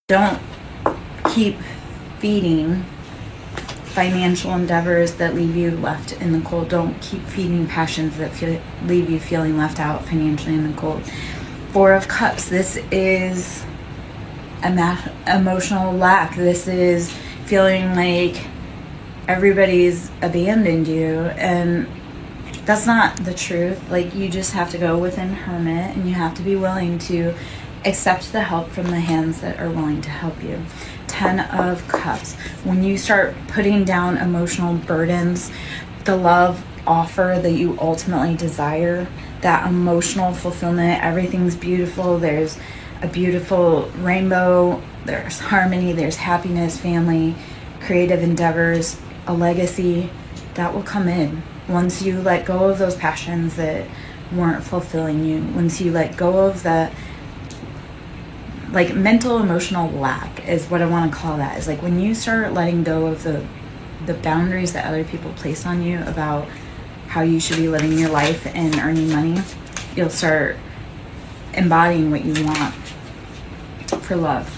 Don't keep feeding financial endeavors that leave you left in the cold. Don't keep feeding passions that leave you feeling left out financially in the cold. Four of Cups. This is emotional lack. This is feeling like everybody's abandoned you, and that's not the truth. Like, you just have to go within hermit, and you have to be willing to accept the help from the hands that are willing to help you. 10 of Cups. When you start putting down emotional burdens, the love offer that you ultimately desire, that emotional fulfillment, everything's beautiful. There's a beautiful rainbow, there's harmony, there's happiness, family, creative endeavors, a legacy that will come in once you let go of those passions that weren't fulfilling you. Once you let go of the mental emotional lack is what I want to call that. Is like when you start letting go of the boundaries that other people place on you about how you should be living your life and earning money, you'll start embodying what you want for love.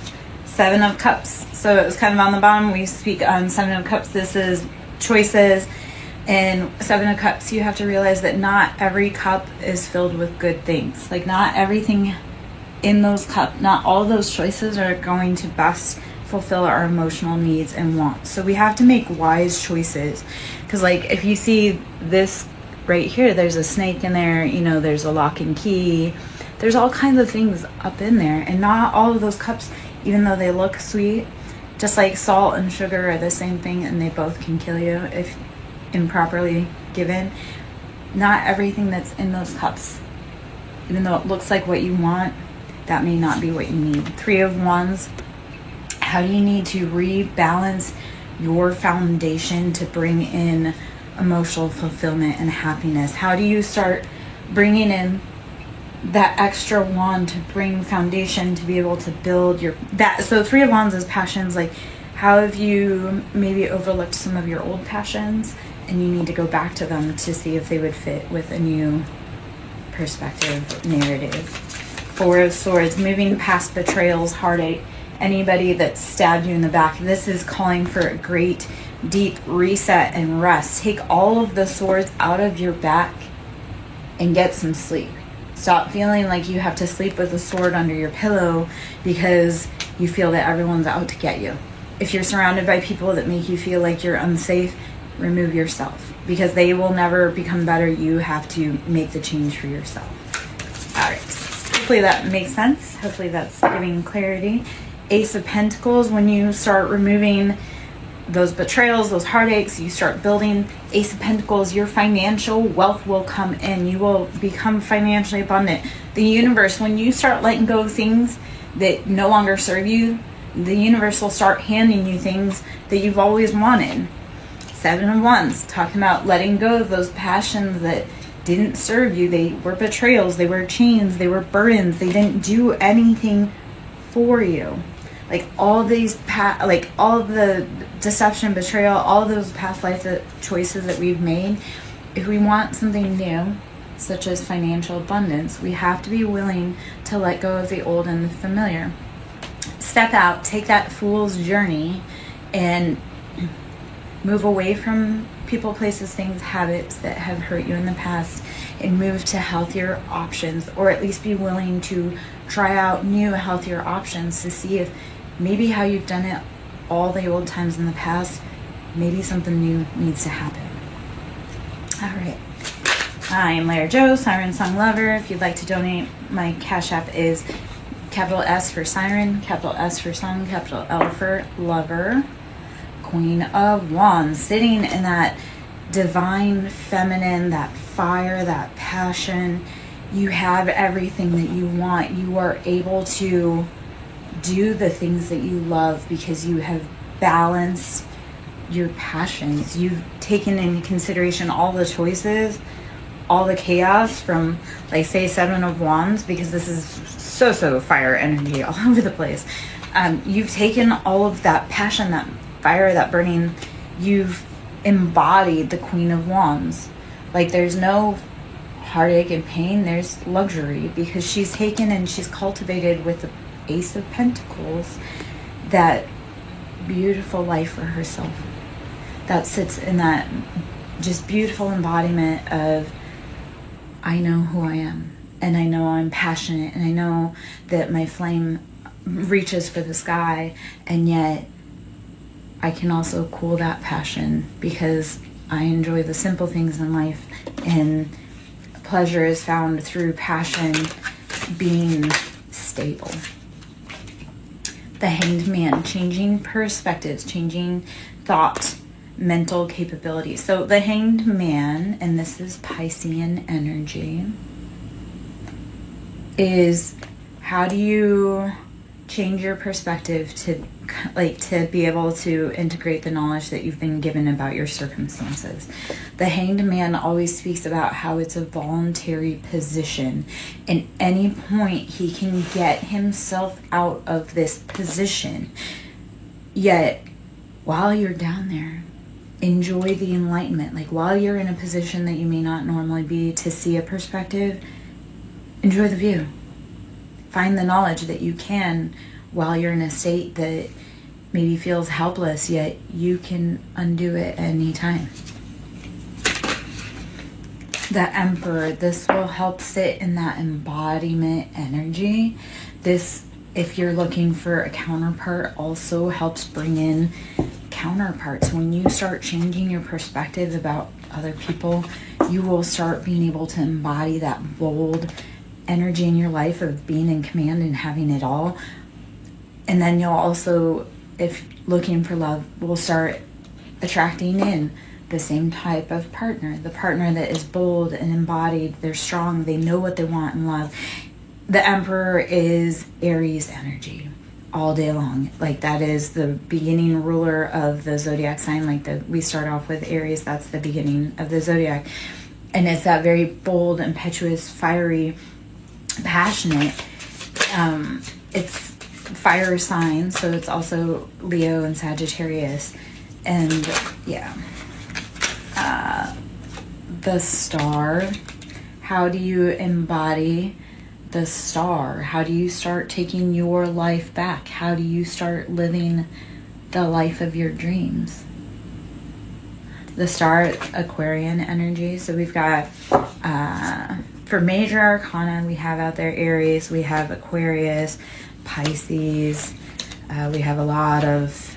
7 of Cups. So it was kind of on the bottom. We speak on 7 of Cups. This is choices. And 7 of Cups, you have to realize that not every cup is filled with good things. Like, not everything in those cups, not all those choices are going to best fulfill our emotional needs and wants. So we have to make wise choices. Because, like, if you see this right here, there's a snake in there, you know, there's a lock and key, there's all kinds of things up in there. And not all of those cups, even though they look sweet, just like salt and sugar are the same thing, and they both can kill you if improperly given. Not everything that's in those cups, even though it looks like what you want, that may not be what you need. 3 of Wands. How do you need to rebalance your foundation to bring in emotional fulfillment and happiness? How do you start bringing in that extra wand to bring foundation to be able to build your that? So 3 of Wands is passions. Like, how have you maybe overlooked some of your old passions, and you need to go back to them to see if they would fit with a new perspective, narrative. 4 of Swords, moving past betrayals, heartache, anybody that stabbed you in the back. This is calling for a great deep reset and rest. Take all of the swords out of your back and get some sleep. Stop feeling like you have to sleep with a sword under your pillow because you feel that everyone's out to get you. If you're surrounded by people that make you feel like you're unsafe, remove yourself, because they will never become better. You have to make the change for yourself. All right. Hopefully that makes sense. Hopefully that's giving clarity. Ace of Pentacles, when you start removing those betrayals, those heartaches, you start building Ace of Pentacles, your financial wealth will come in. You will become financially abundant. The universe, when you start letting go of things that no longer serve you, the universe will start handing you things that you've always wanted. 7 of Wands, talking about letting go of those passions that didn't serve you. They were betrayals, they were chains, they were burdens, they didn't do anything for you. Like, all these all the deception, betrayal, all those past life choices that we've made, if we want something new, such as financial abundance, we have to be willing to let go of the old and the familiar. Step out, take that fool's journey, and move away from people, places, things, habits that have hurt you in the past, and move to healthier options, or at least be willing to try out new, healthier options to see if maybe how you've done it all the old times in the past, maybe something new needs to happen. All right. I am Lara Joe, Siren Song Lover. If you'd like to donate, my Cash App is capital S for Siren, capital S for Song, capital L for Lover. Queen of Wands, sitting in that divine feminine, that fire, that passion. You have everything that you want. You are able to do the things that you love because you have balanced your passions. You've taken into consideration all the choices, all the chaos from, like, say, 7 of Wands, because this is so fire energy all over the place. You've taken all of that passion, that fire, that burning, you've embodied the Queen of Wands. Like, there's no heartache and pain, there's luxury, because she's taken and she's cultivated with the Ace of Pentacles that beautiful life for herself, that sits in that just beautiful embodiment of, I know who I am, and I know I'm passionate, and I know that my flame reaches for the sky, and yet I can also cool that passion because I enjoy the simple things in life, and pleasure is found through passion being stable. The Hanged Man, changing perspectives, changing thought, mental capabilities. So the Hanged Man, and this is Piscean energy, is how do you change your perspective to be able to integrate the knowledge that you've been given about your circumstances. The Hanged Man always speaks about how it's a voluntary position. And any point he can get himself out of this position. Yet, while you're down there, enjoy the enlightenment. Like while you're in a position that you may not normally be to see a perspective, enjoy the view. Find the knowledge that you can while you're in a state that maybe feels helpless, yet you can undo it at any time. The Emperor, this will help sit in that embodiment energy. This, if you're looking for a counterpart, also helps bring in counterparts. When you start changing your perspective about other people, you will start being able to embody that bold energy in your life of being in command and having it all. And then you'll also, if looking for love, will start attracting in the same type of partner, the partner that is bold and embodied, they're strong, they know what they want in love. The Emperor is Aries energy all day long. Like that is the beginning ruler of the zodiac sign. We start off with Aries, that's the beginning of the zodiac. And it's that very bold, impetuous, fiery, passionate. It's fire signs, so it's also Leo and Sagittarius. And yeah, the Star, how do you embody the Star? How do you start taking your life back? How do you start living the life of your dreams? The Star, Aquarian energy. So we've got for major arcana, we have out there Aries, we have Aquarius, Pisces, we have a lot of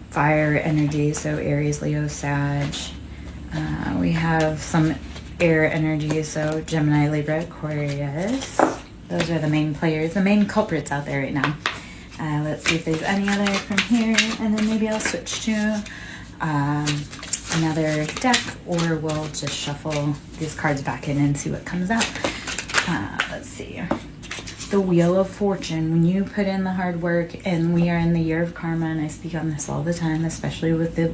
fire energy, so Aries, Leo, Sag. We have some air energy, so Gemini, Libra, Aquarius. Those are the main players, the main culprits out there right now. Let's see if there's any other from here, and then maybe I'll switch to another deck, or we'll just shuffle these cards back in and see what comes out. Let's see. The Wheel of Fortune. When you put in the hard work, and we are in the year of karma, and I speak on this all the time, especially with the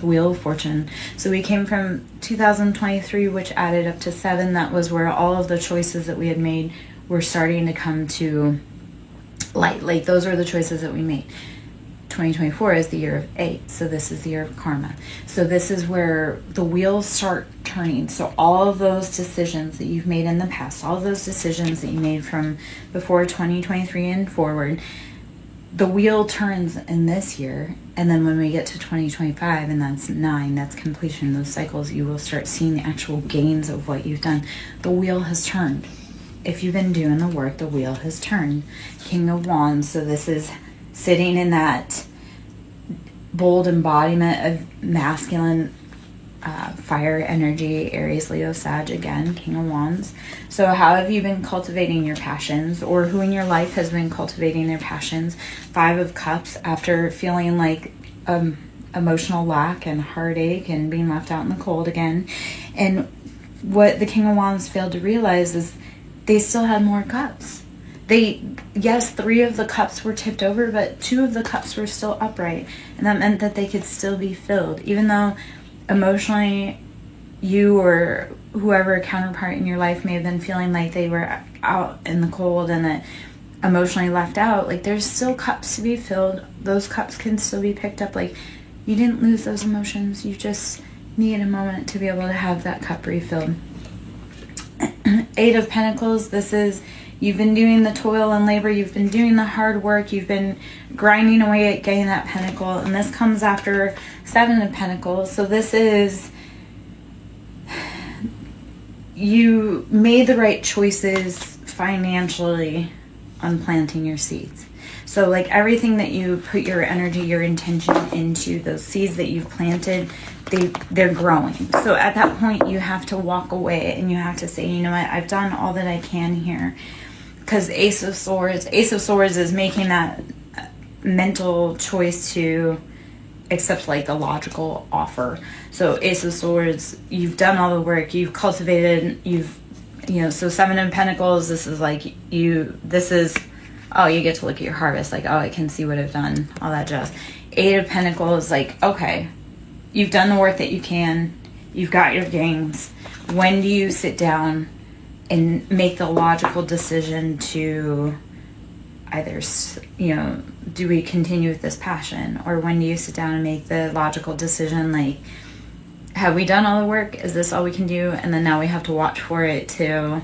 Wheel of Fortune. So we came from 2023, which added up to 7. That was where all of the choices that we had made were starting to come to light. Like those were the choices that we made. 2024 is the year of 8, so this is the year of karma. So this is where the wheels start turning. So all of those decisions that you've made in the past, all of those decisions that you made from before 2023 and forward, the wheel turns in this year. And then when we get to 2025, and that's 9, that's completion, those cycles, you will start seeing the actual gains of what you've done. The wheel has turned. If you've been doing the work, the wheel has turned. King of Wands, so this is sitting in that bold embodiment of masculine fire energy, Aries, Leo, Sag, again, King of Wands. So how have you been cultivating your passions, or who in your life has been cultivating their passions? 5 of Cups, after feeling like emotional lack and heartache and being left out in the cold again. And what the King of Wands failed to realize is they still had more cups. Yes, 3 of the cups were tipped over, but 2 of the cups were still upright. And that meant that they could still be filled. Even though emotionally you or whoever counterpart in your life may have been feeling like they were out in the cold and that emotionally left out, like there's still cups to be filled. Those cups can still be picked up. Like you didn't lose those emotions. You just need a moment to be able to have that cup refilled. 8 of Pentacles, this is You've been doing the toil and labor. You've been doing the hard work. You've been grinding away at getting that pentacle. And this comes after 7 of Pentacles. So this is, you made the right choices financially on planting your seeds. So like everything that you put your energy, your intention into, those seeds that you've planted, they're growing. So at that point you have to walk away and you have to say, you know what, I've done all that I can here. Because Ace of Swords is making that mental choice to accept like a logical offer. So Ace of Swords, you've done all the work, you've cultivated, so 7 of Pentacles, this is like oh, you get to look at your harvest, like, oh, I can see what I've done, all that jazz. 8 of Pentacles, like, okay, you've done the work that you can, you've got your gains. When do you sit down and make the logical decision to either, do we continue with this passion? Or when do you sit down and make the logical decision, like, have we done all the work? Is this all we can do? And then now we have to watch for it to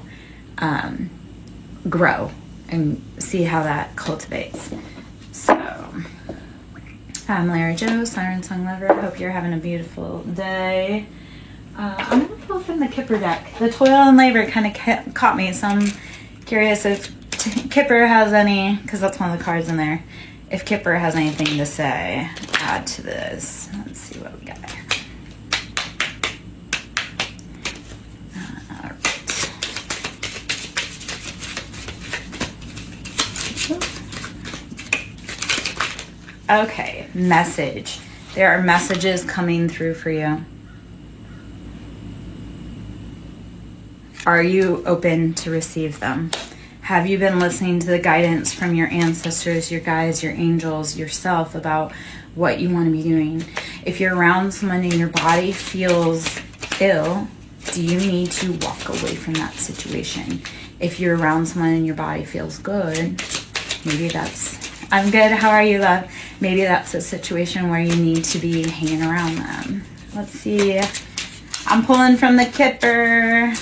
grow and see how that cultivates. So, I'm Larry Joe, Siren Song Lover. Hope you're having a beautiful day. I'm going to pull from the Kipper deck. The toil and labor kind of caught me, so I'm curious if Kipper has any, because that's one of the cards in there, if Kipper has anything to say, add to this. Let's see what we got. Okay, message. There are messages coming through for you. Are you open to receive them? Have you been listening to the guidance from your ancestors, your guides, your angels, yourself about what you want to be doing? If you're around someone and your body feels ill, do you need to walk away from that situation? If you're around someone and your body feels good, maybe that's, I'm good, how are you, love? Maybe that's a situation where you need to be hanging around them. Let's see. I'm pulling from the Kipper.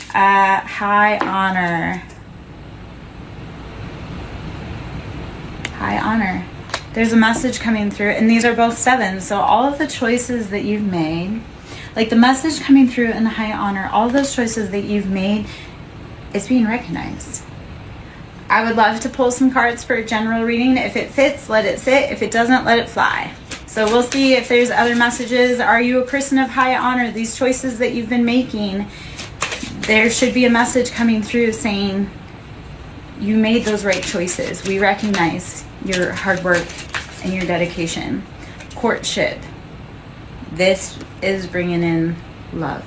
High honor. High honor. There's a message coming through, and these are both 7. So all of the choices that you've made, like the message coming through in the high honor, all of those choices that you've made, it's being recognized. I would love to pull some cards for a general reading. If it fits, let it sit. If it doesn't, let it fly. So we'll see if there's other messages. Are you a person of high honor? These choices that you've been making, there should be a message coming through saying you made those right choices. We recognize your hard work and your dedication. Courtship. This is bringing in love.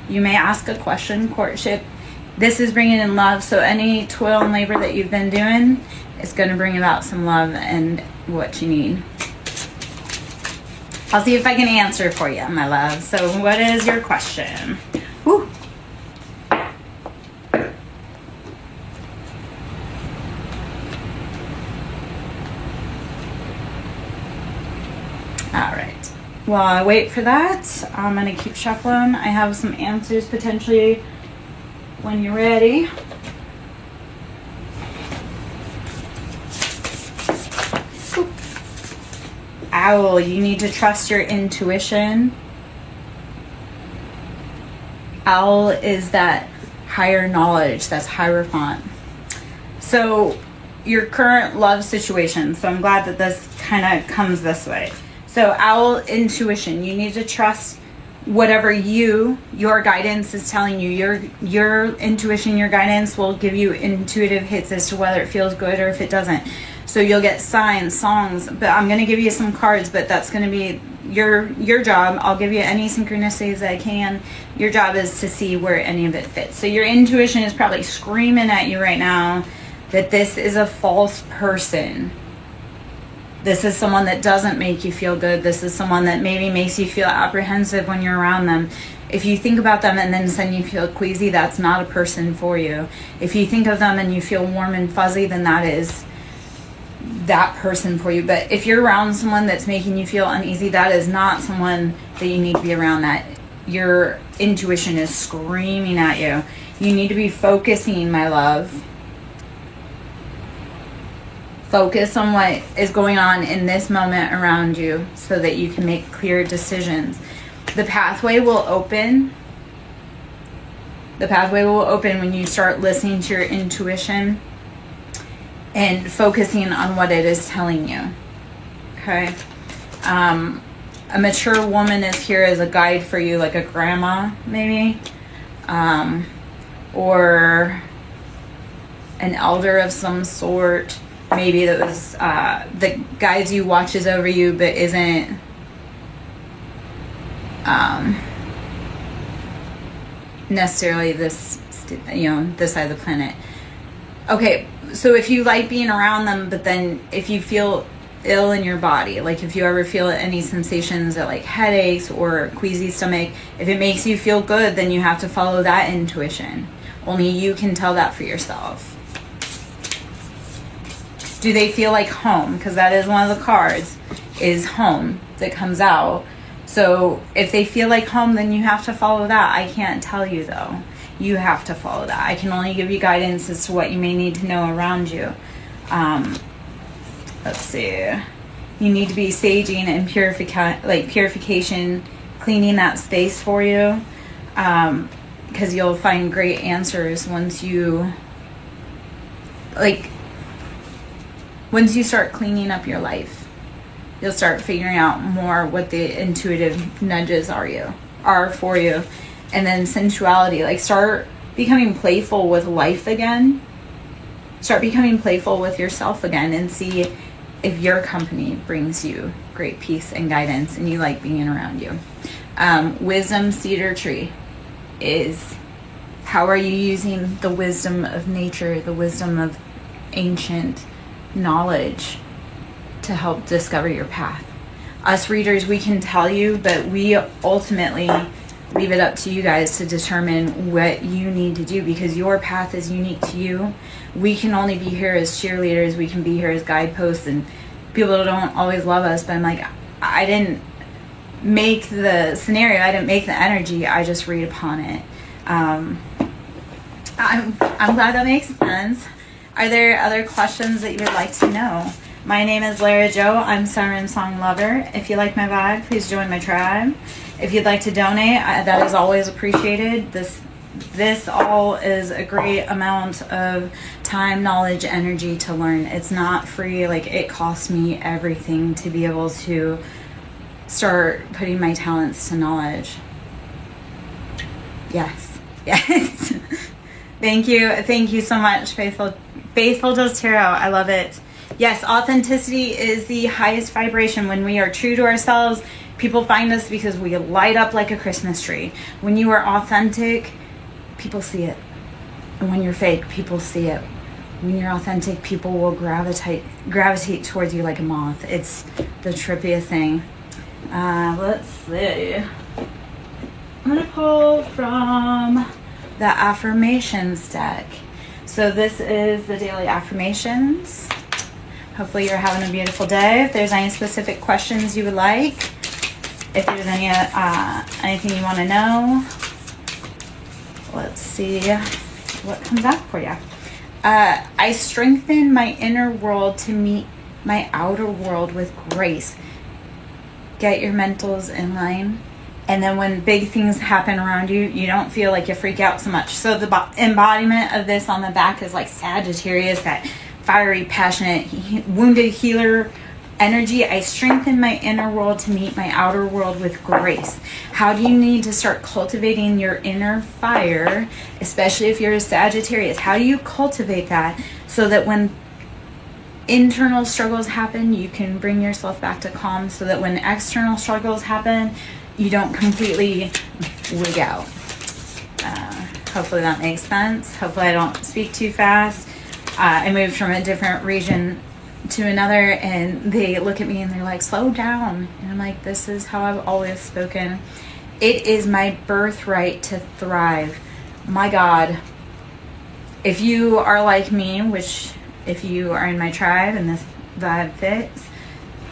You may ask a question, courtship. This is bringing in love. So any toil and labor that you've been doing is going to bring about some love and what you need. I'll see if I can answer for you, my love. So what is your question? Whew. All right. While I wait for that, I'm going to keep shuffling. I have some answers potentially when you're ready. Ooh. Owl, you need to trust your intuition. Owl is that higher knowledge, that's Hierophant. So your current love situation, so I'm glad that this kind of comes this way. So owl, intuition, you need to trust whatever your guidance is telling you. Your intuition, your guidance will give you intuitive hits as to whether it feels good or if it doesn't. So you'll get signs, songs, but I'm going to give you some cards, but that's going to be your job. I'll give you any synchronicities that I can. Your job is to see where any of it fits. So your intuition is probably screaming at you right now that this is a false person. This is someone that doesn't make you feel good. This is someone that maybe makes you feel apprehensive when you're around them. If you think about them and then suddenly you feel queasy, that's not a person for you. If you think of them and you feel warm and fuzzy, then that is that person for you. But if you're around someone that's making you feel uneasy, that is not someone that you need to be around. That your intuition is screaming at you. You need to be focusing, my love. Focus on what is going on in this moment around you so that you can make clear decisions. The pathway will open. The pathway will open when you start listening to your intuition and focusing on what it is telling you. Okay? A mature woman is here as a guide for you, like a grandma, maybe. Or an elder of some sort. Maybe that was that guides you, watches over you, but isn't necessarily this side of the planet. Okay, so if you like being around them, but then if you feel ill in your body, like if you ever feel any sensations of like headaches or queasy stomach, if it makes you feel good, then you have to follow that intuition. Only you can tell that for yourself. Do they feel like home? Because that is one of the cards, is home, that comes out. So if they feel like home, then you have to follow that. I can't tell you though. You have to follow that. I can only give you guidance as to what you may need to know around you. Let's see. You need to be saging and purification, cleaning that space for you. Because you'll find great answers once you start cleaning up your life. You'll start figuring out more what the intuitive nudges are for you. And then sensuality, like start becoming playful with life again. Start becoming playful with yourself again and see if your company brings you great peace and guidance and you like being around you. Wisdom cedar tree is, how are you using the wisdom of nature, the wisdom of ancient knowledge to help discover your path? Us readers, we can tell you, but we ultimately leave it up to you guys to determine what you need to do, because your path is unique to you. We can only be here as cheerleaders, we can be here as guideposts, and people don't always love us, but I'm like, I didn't make the scenario, I didn't make the energy, I just read upon it. I'm glad that makes sense. Are there other questions that you would like to know? My name is Lara Jo. I'm Siren Song Lover. If you like my vibe, please join my tribe. If you'd like to donate, that is always appreciated. This all is a great amount of time, knowledge, energy to learn. It's not free. Like, it costs me everything to be able to start putting my talents to knowledge. Yes. Thank you so much, Faithful Does Tarot. I love it. Yes, authenticity is the highest vibration. When we are true to ourselves, people find us because we light up like a Christmas tree. When you are authentic, people see it. And when you're fake, people see it. When you're authentic, people will gravitate towards you like a moth. It's the trippiest thing. Let's see. I'm going to pull from the affirmations deck. So this is the daily affirmations. Hopefully you're having a beautiful day. If there's any specific questions you would like, if there's anything you want to know, let's see what comes out for you. I strengthen my inner world to meet my outer world with grace. Get your mentals in line. And then when big things happen around you, you don't feel like you freak out so much. So the embodiment of this on the back is like Sagittarius, that fiery, passionate, wounded healer energy. I strengthen my inner world to meet my outer world with grace. How do you need to start cultivating your inner fire, especially if you're a Sagittarius? How do you cultivate that so that when internal struggles happen, you can bring yourself back to calm, so that when external struggles happen, you don't completely wig out? Hopefully that makes sense. Hopefully I don't speak too fast. I moved from a different region to another, and they look at me and they're like, slow down. And I'm like, this is how I've always spoken. It is my birthright to thrive. My God, if you are like me, which if you are in my tribe and this vibe fits,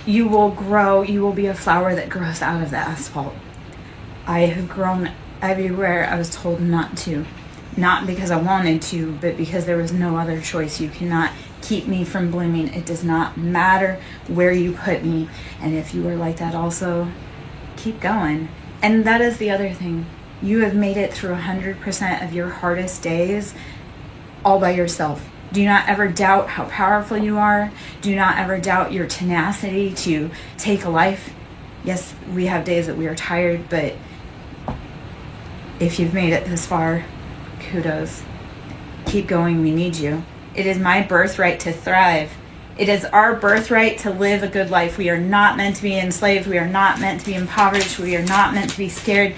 you will grow. You will be a flower that grows out of the asphalt. I have grown everywhere I was told not to. not because I wanted to, but because there was no other choice. You cannot keep me from blooming. It does not matter where you put me. And if you were like that also, keep going. And that is the other thing. You have made it through 100% of your hardest days all by yourself. Do not ever doubt how powerful you are. Do not ever doubt your tenacity to take a life. Yes, we have days that we are tired, but if you've made it this far, kudos. Keep going. We need you. It is my birthright to thrive. It is our birthright to live a good life. We are not meant to be enslaved. We are not meant to be impoverished. We are not meant to be scared.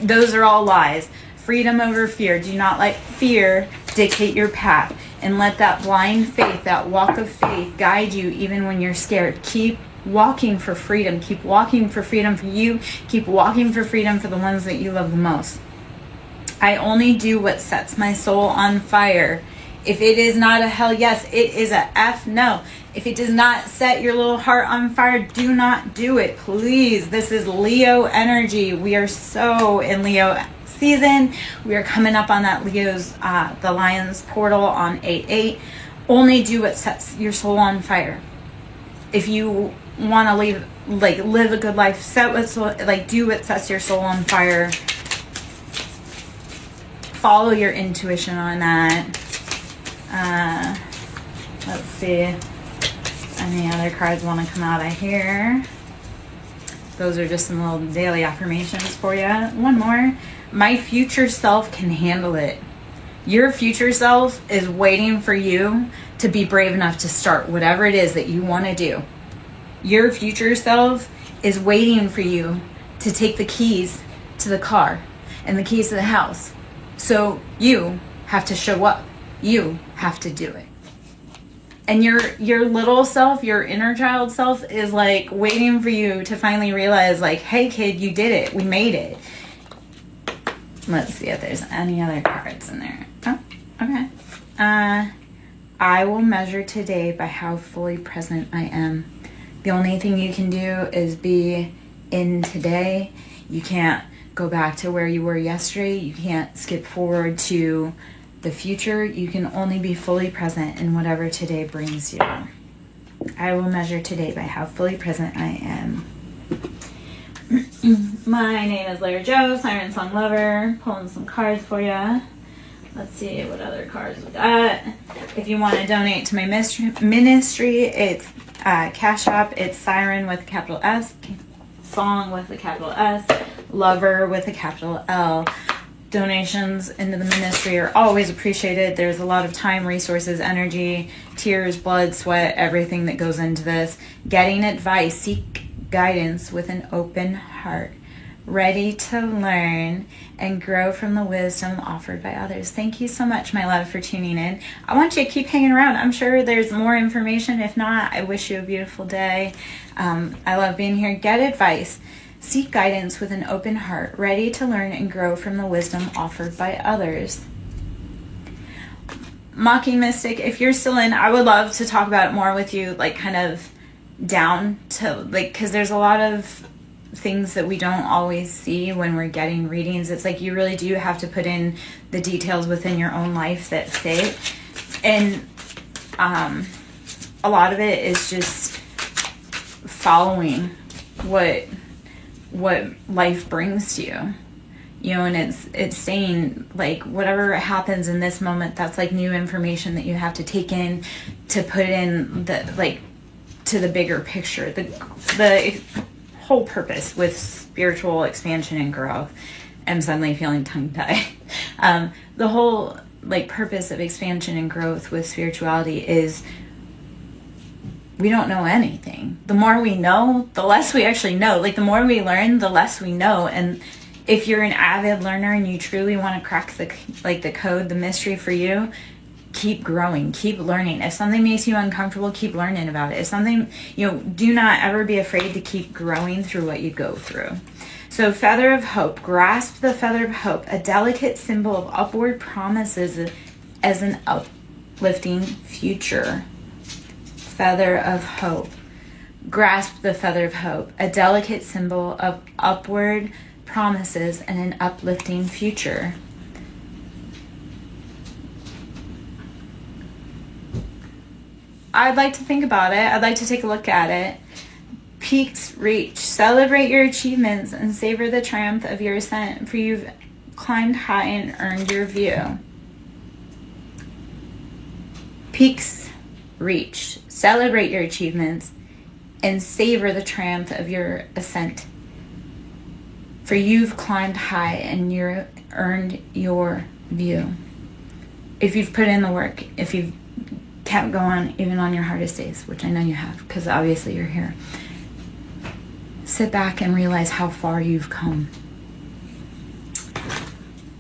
Those are all lies. Freedom over fear. Do not let fear dictate your path. And let that blind faith, that walk of faith, guide you even when you're scared. Keep walking for freedom. Keep walking for freedom for you. Keep walking for freedom for the ones that you love the most. I only do what sets my soul on fire. If it is not a hell yes, it is a F no. If it does not set your little heart on fire, do not do it. Please. This is Leo energy. We are so in Leo season. We are coming up on that Leo's, the Lion's portal on 8/8. Only do what sets your soul on fire. If you want to live a good life, do what sets your soul on fire. Follow your intuition on that. Let's see. Any other cards want to come out of here? Those are just some little daily affirmations for you. One more. My future self can handle it. Your future self is waiting for you to be brave enough to start whatever it is that you want to do. Your future self is waiting for you to take the keys to the car and the keys to the house. So you have to show up. You have to do it. And your little self, your inner child self is like waiting for you to finally realize like, hey kid, you did it. We made it. Let's see if there's any other cards in there. Oh, okay. I will measure today by how fully present I am. The only thing you can do is be in today. You can't go back to where you were yesterday. You can't skip forward to the future. You can only be fully present in whatever today brings you. I will measure today by how fully present I am. My name is Larry Joe, Siren Song Lover. Pulling some cards for you. Let's see what other cards we got. If you want to donate to my ministry, it's Cash App. It's Siren with a capital S, Song with a capital S, Lover with a capital L. Donations into the ministry are always appreciated. There's a lot of time, resources, energy, tears, blood, sweat, everything that goes into this. Getting advice, seek guidance with an open heart, ready to learn and grow from the wisdom offered by others. Thank you so much, my love, for tuning in. I want you to keep hanging around. I'm sure there's more information. If not, I wish you a beautiful day. I love being here. Get advice. Seek guidance with an open heart, ready to learn and grow from the wisdom offered by others. Mocking Mystic, if you're still in, I would love to talk about it more with you, like kind of down to, like, because there's a lot of things that we don't always see when we're getting readings. It's like you really do have to put in the details within your own life that fit. And a lot of it is just following what life brings to you, you know, and it's saying like whatever happens in this moment, that's like new information that you have to take in to put in the, like, to the bigger picture, the whole purpose with spiritual expansion and growth. I'm suddenly feeling tongue-tied. The whole like purpose of expansion and growth with spirituality is we don't know anything. The more we know, the less we actually know. Like the more we learn, the less we know. And if you're an avid learner and you truly want to crack the code, the mystery for you, keep growing, keep learning. If something makes you uncomfortable, keep learning about it. If something, do not ever be afraid to keep growing through what you go through. So Feather of Hope, grasp the Feather of Hope, a delicate symbol of upward promises as an uplifting future. Feather of Hope. Grasp the Feather of Hope, a delicate symbol of upward promises and an uplifting future. I'd like to think about it. I'd like to take a look at it. Peaks reached. Celebrate your achievements and savor the triumph of your ascent, for you've climbed high and earned your view. Peaks reached. Celebrate your achievements and savor the triumph of your ascent, for you've climbed high and you've earned your view. If you've put in the work, if you've kept going even on your hardest days, which I know you have, because obviously you're here, sit back and realize how far you've come.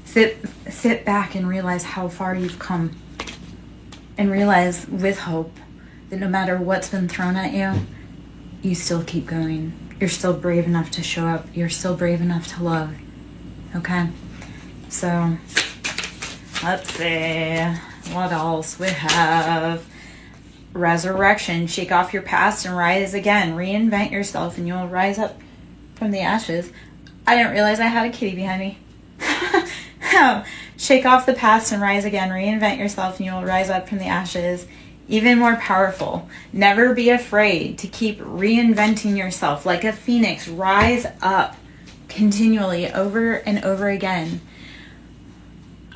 Sit back and realize how far you've come, and realize with hope that no matter what's been thrown at you, you still keep going. You're still brave enough to show up. You're still brave enough to love. Okay? So, let's see what else we have. Resurrection. Shake off your past and rise again. Reinvent yourself and you'll rise up from the ashes. I didn't realize I had a kitty behind me. Shake off the past and rise again. Reinvent yourself and you'll rise up from the ashes. Even more powerful. Never be afraid to keep reinventing yourself like a phoenix. Rise up continually over and over again.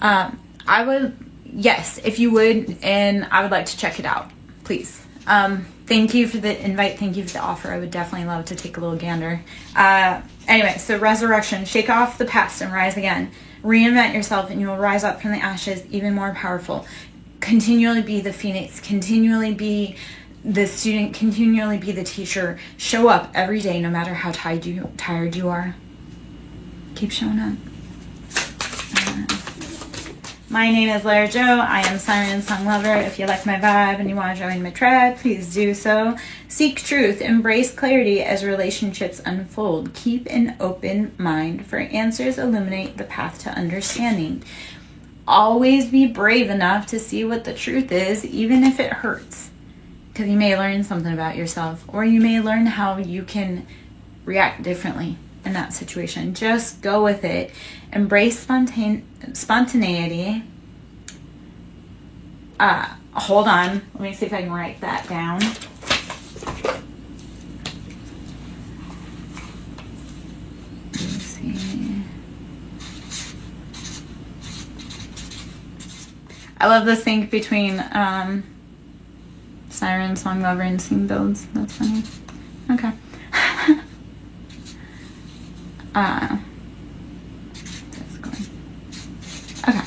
I would, yes, if you would, and I would like to check it out, please. Thank you for the invite. Thank you for the offer. I would definitely love to take a little gander. Anyway, so resurrection. Shake off the past and rise again. Reinvent yourself and you will rise up from the ashes even more powerful. Continually be the phoenix. Continually be the student. Continually be the teacher. Show up every day no matter how tired you are. Keep showing up. My name is Lara Jo. I am Siren Song Lover. If you like my vibe and you want to join my tribe, please do so. Seek truth. Embrace clarity as relationships unfold. Keep an open mind, for answers illuminate the path to understanding. Always be brave enough to see what the truth is, even if it hurts. Because you may learn something about yourself, or you may learn how you can react differently in that situation. Just go with it. Embrace spontaneity. Hold on. Let me see if I can write that down. Let's see. I love the sync between Siren, Song Lover, and Sing Builds. That's funny. Okay. Okay,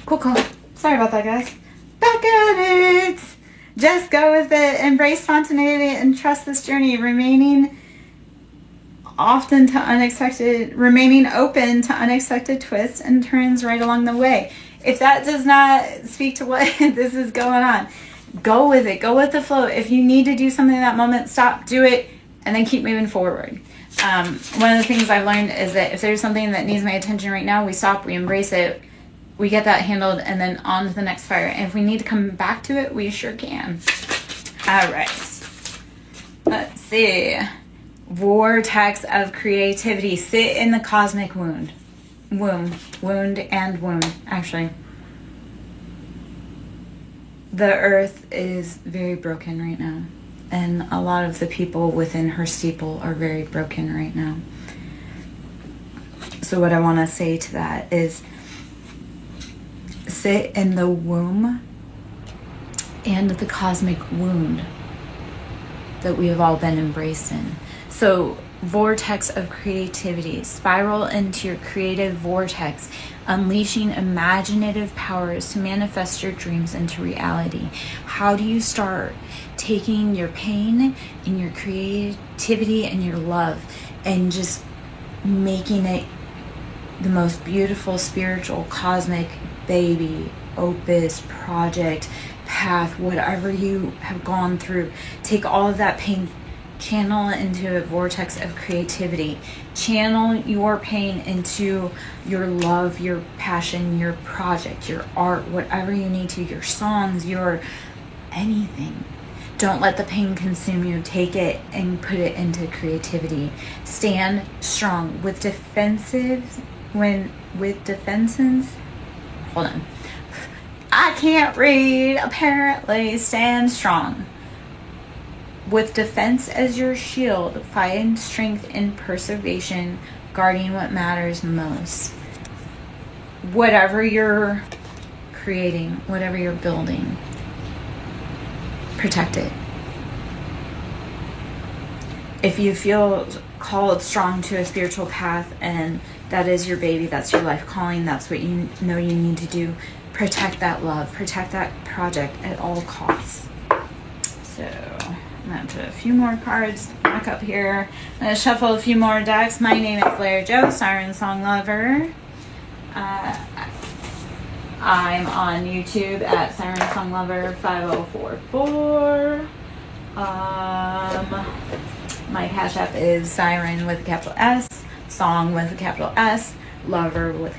cool. Sorry about that, guys. Back at it. Just go with it. Embrace spontaneity and trust this journey. Remaining open to unexpected twists and turns right along the way. If that does not speak to what this is going on, go with it. Go with the flow. If you need to do something in that moment, stop, do it, and then keep moving forward. One of the things I've learned is that if there's something that needs my attention right now, we stop, we embrace it, we get that handled, and then on to the next fire. And if we need to come back to it, we sure can. All right. Let's see. Vortex of creativity. Sit in the cosmic wound, actually. The earth is very broken right now. And a lot of the people within her steeple are very broken right now. So what I want to say to that is, sit in the womb and the cosmic wound that we have all been embraced in. So vortex of creativity. Spiral into your creative vortex, unleashing imaginative powers to manifest your dreams into reality. How do you start? Taking your pain and your creativity and your love and just making it the most beautiful, spiritual, cosmic baby, opus, project, path, whatever you have gone through. Take all of that pain, channel it into a vortex of creativity. Channel your pain into your love, your passion, your project, your art, whatever you need to, your songs, your anything. Don't let the pain consume you. Take it and put it into creativity. Stand strong. With defenses, hold on. I can't read, apparently. Stand strong. With defense as your shield, find strength in preservation, guarding what matters most. Whatever you're creating, whatever you're building, protect it. If you feel called strong to a spiritual path and that is your baby, that's your life calling, that's what you know you need to do, protect that love, protect that project at all costs. So I'm going to put a few more cards back up here. I'm going to shuffle a few more decks. My name is Blair Joe, Siren Song Lover. I'm on YouTube at Siren Song Lover 5044. My Cash App is Siren with a capital S, Song with a capital S, Lover with